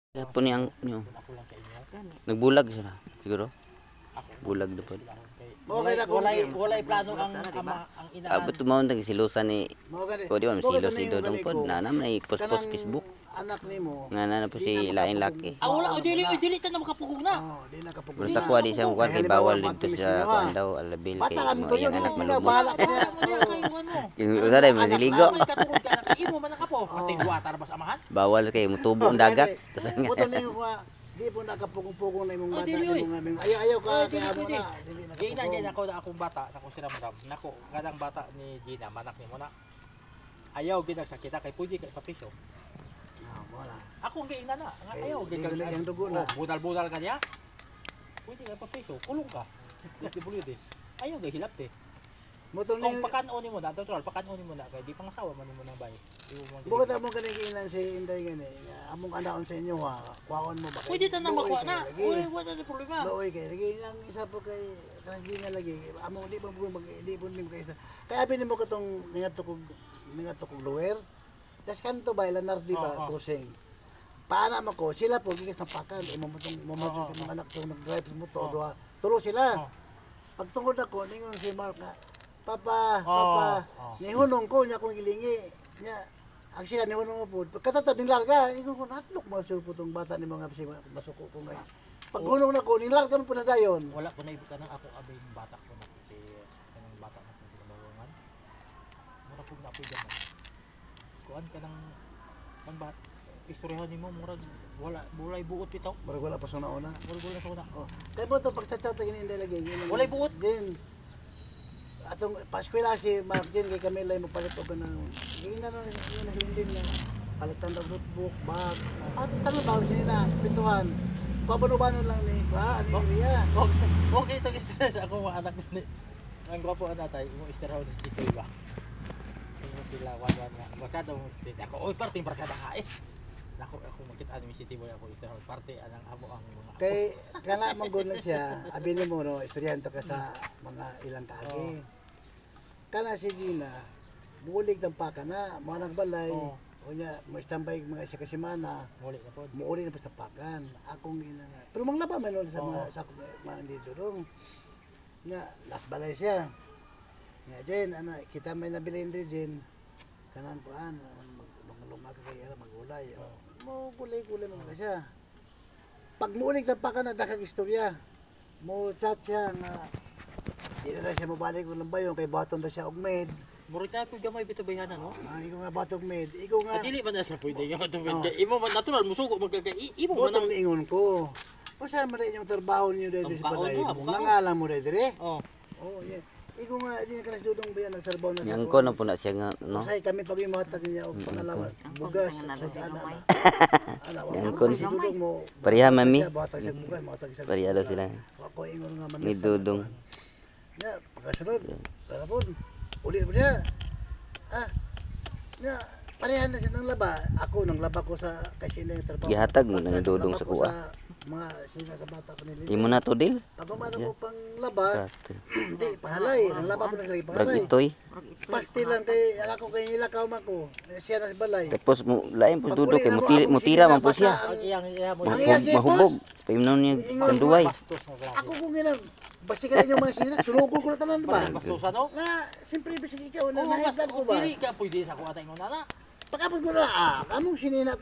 Kaya po niyang niyo. Ako lang sa inyo. Nagbulag siya siguro. Ako. Bulag na po. Walay plano ang ama, ang ina. Abot tumawon tag silusan ni o di man silos si Dodong pod na nam na post Facebook. Anak nimo. Nga na po si lain laki. Wala dili ta na makapugong na. Oh, di na kapugod. Basta kuha di siya mukuha kay bawal dito sa kuan daw alabil kay mo yang anak malumos. Bahala ka niya. Yung usa dai man siligo. Katungod ka na imo man ako. Pati water bas amahan. Bawal kay mutubo ang dagat. Puto ning ko di po nakapugong-pugong na imong bata dili, imong aming ayaw ka Dili, kaya mo dili. na. Dili na. Gina niya ako na akong bata, ako sila madam. Nako, kadang bata ni Gina, manak ni mo na. Ayaw ginagsakita kay pwede kay papriso. Wala. Ako ang giina na, nga ayaw Di ko yung dugo na. budal-budal ka niya. Pwede kay papriso, kulong ka. SWD. Ayaw gay hilap te. Motor Kung ni pakanon mo na, natural, pakanon mo na kay di pangasawa man mo nang bay. Bukat mo kani kinan si Inday gani. Among anaon sa inyo ha. Kuhaon mo ba? Pwede ta nang makuha na. Uy, wala na problema. Looy kay lagi lang isa po kay kanang gina lagi. Among di pa mag di po nimo kay isa. Kaya abi nimo katong ningadto kog lower. Das kanto ba Lanar di ba crossing. Paana mo ko sila po gikas napakan imo mo tong mga anak tong nag-drive sa motor duha. Tulo sila. Pagtungod ako ningon si Mark nga Papa, nihunong ko niya kung ilingi niya. Ang sila nihunong mo po. Pagkatatad nilarga, ikaw ko natlok mo sure po itong bata ni mga bisig masuko ko ngayon. Pag hunong na ko, nilarga mo po na dayon. Wala ko na ibuka ng ako abay yung bata ko na si kanang bata na kung pinabawangan. Mura po na po dyan. Kuan ka ng bat istoryahan nimo murag wala bulay buot bitaw. Barag wala pa sa nauna. Wala sa una. Kaya po ito, pagchat-chat na hindi lagi. Walay buot. Din. Atong paskwela si Mark Jen, kay Camila yung mapalit ko ng gina na din na palitan ng notebook, bag. At tanong tawag siya na, pintuhan. Pabano-bano lang ni, ano niya. Okay itong istorya sa akong mga anak ni. Ang gwapo ang natay, yung istorya ko si Tito ba? Yung sila, one nga. Masyado mong si Tito. Ako, oy, parting barkada ka eh. Ako makita ni si Tito ako istorya ko. Parte anang amo ang mga ako. Kay, kana manggun na siya, abili mo no, istoryahan to ka sa mga ilang kaagi. Kana si Gina, buulig ng paka na, mga nagbalay. O niya, may standby mga isa kasimana. Muli na po. Muuli na pa sa pakan. Akong ina nga. Pero mga laba man sa mga sa mga dito dong. Nga, las balay siya. Nga Jen, ano, kita may nabilin din Jen. Kanan ko maglumag ka kaya magulay. Mo gulay-gulay mo siya. Pag muulig ng pakan na dakag istorya. Mo chat siya nga di na siya mabalik kung lang ba yun, kay baton na siya og med. Murag na po gamay bito bayhanan, no? Ikaw nga batog med. Ikaw nga. Dili man na sa pwede nga ito. Imo man natural musugo magkaka imo man Botong niingon ko. Pasan mo rin yung trabaho niyo dito sa balay. Nangalan mo rin dire. Oh. Oh, yeah. Ikaw nga di na kanas dudong ba nagtrabaho na sa. Yang ko na po na siya nga no. Say kami pag imatag niya og pangalawa. Bugas sa ana. Yang kon si dudong mo. Pareha mami. Batag siya bugas, matag siya. Pareha daw sila. Ako ingon nga man. Ni Dudong. Ya, pagkasunod. Para po. Uli mo niya. Ya, parehan na siya ng laba. Ako nang laba ko sa kasi na trabaho. Gihatag mo na ni Dudong sa kuha. Mga sina sa bata ko nila. Imo na to dil. Pag umano ko pang laba, hindi, pahalay. Nang laba ko na sila, Brag pahalay. itoy. Pasti lang kay, ako kay nilakaw man ko. Siya na sa balay. Tapos mo lain po Dudong kay mutira man po siya. Mahubog. Paimnon niya kanduway. Ako kung ginag, basta ka yung mga sinat, sulugol ko na tanan ba? Bastusan, no? Na, siyempre, basta ikaw na Oh, mas nahigdan ko ba? dili ka pwede sa kuha tayo na. Pagkapag ko na, kamong sininat